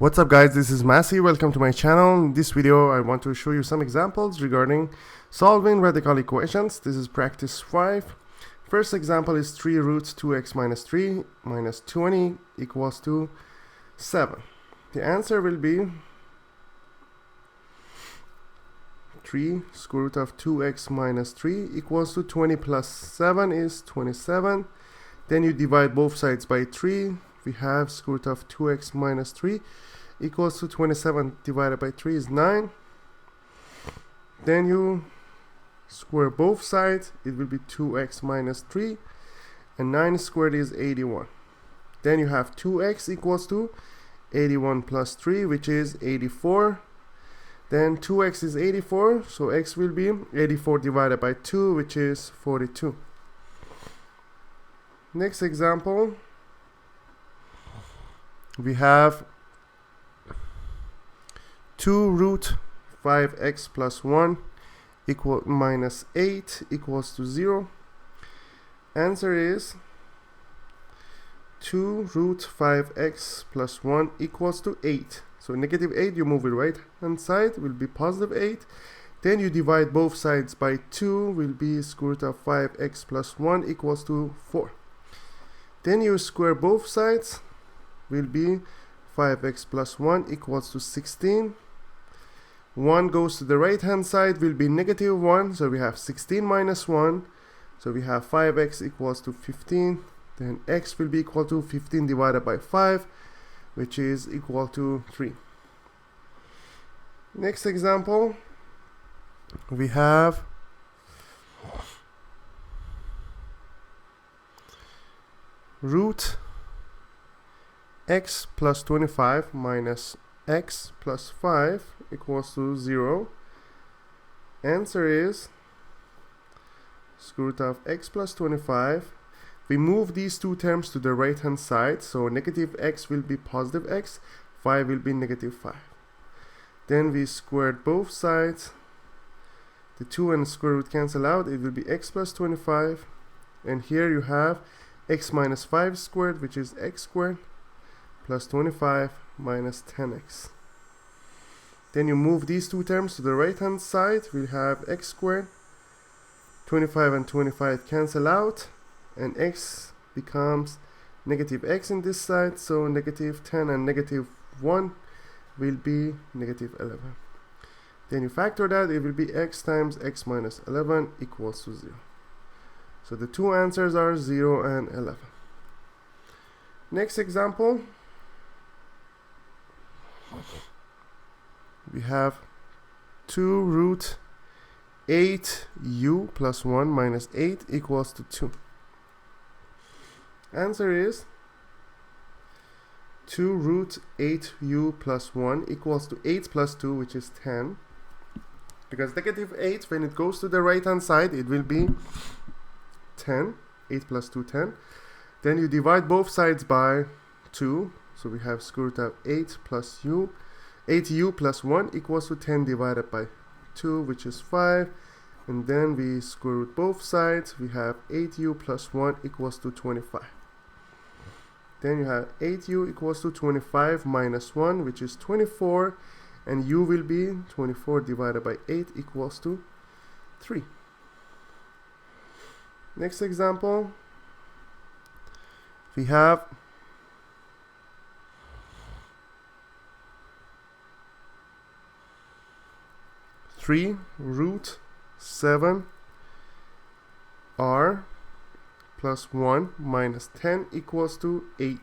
What's up guys, this is Massey. Welcome to my channel. In this video I want to show you some examples regarding solving radical equations. This is practice 5. First example is 3 root 2x minus 3 minus 20 equals to 7. The answer will be 3 square root of 2x minus 3 equals to 20 plus 7 is 27. Then you divide both sides by 3. We have square root of 2x minus 3 equals to 27 divided by 3 is 9. Then you square both sides, it will be 2x minus 3, and 9 squared is 81. Then you have 2x equals to 81 plus 3, which is 84. Then 2x is 84, so x will be 84 divided by 2, which is 42. Next example, we have 2 root 5x plus 1 equal minus 8 equals to 0. Answer is 2 root 5x plus 1 equals to 8. So negative 8, you move it right hand side, will be positive 8. Then you divide both sides by 2, will be square root of 5x plus 1 equals to 4. Then you square both sides, will be 5x plus 1 equals to 16. 1 goes to the right hand side, will be negative 1, so we have 16 minus 1, so we have 5x equals to 15. Then x will be equal to 15 divided by 5, which is equal to 3. Next example, we have root x plus 25 minus x plus 5 equals to 0. Answer is square root of x plus 25. We move these two terms to the right hand side, so negative x will be positive x, 5 will be negative 5. Then we squared both sides. The 2 and the square root cancel out, it will be x plus 25. And here you have x minus 5 squared, which is x squared, plus 25 minus 10x. Then you move these two terms to the right hand side, we have x squared, 25 and 25 cancel out, and x becomes negative x in this side, so negative 10 and negative 1 will be negative 11. Then you factor that, it will be x times x minus 11 equals to 0. So the two answers are 0 and 11. Next example, we have 2 root 8u plus 1 minus 8 equals to 2. Answer is 2 root 8u plus 1 equals to 8 plus 2, which is 10. Because negative 8, when it goes to the right hand side, it will be 10. 8 plus 2, 10. Then you divide both sides by 2. So we have square root of 8 plus u. 8u plus 1 equals to 10 divided by 2, which is 5. And then we square root both sides. We have 8u plus 1 equals to 25. Then you have 8u equals to 25 minus 1, which is 24. And u will be 24 divided by 8 equals to 3. Next example, we have 3 root 7 r plus 1 minus 10 equals to 8.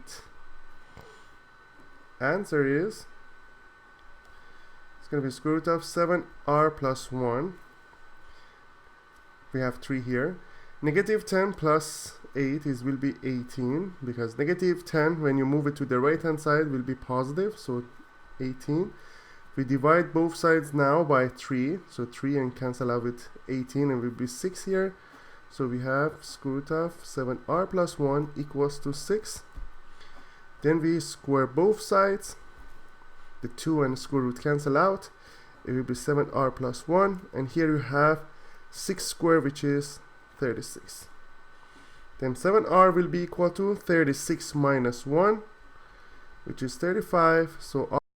Answer is, it's going to be square root of 7r plus 1. We have 3 here. Negative 10 plus 8 will be 18, because negative 10, when you move it to the right hand side, will be positive, so 18. We divide both sides now by 3, so 3 and cancel out with 18, and will be 6 here. So we have square root of 7r plus 1 equals to 6. Then we square both sides. The 2 and the square root cancel out. It will be 7r plus 1. And here you have 6 squared, which is 36. Then 7r will be equal to 36 minus 1, which is 35. So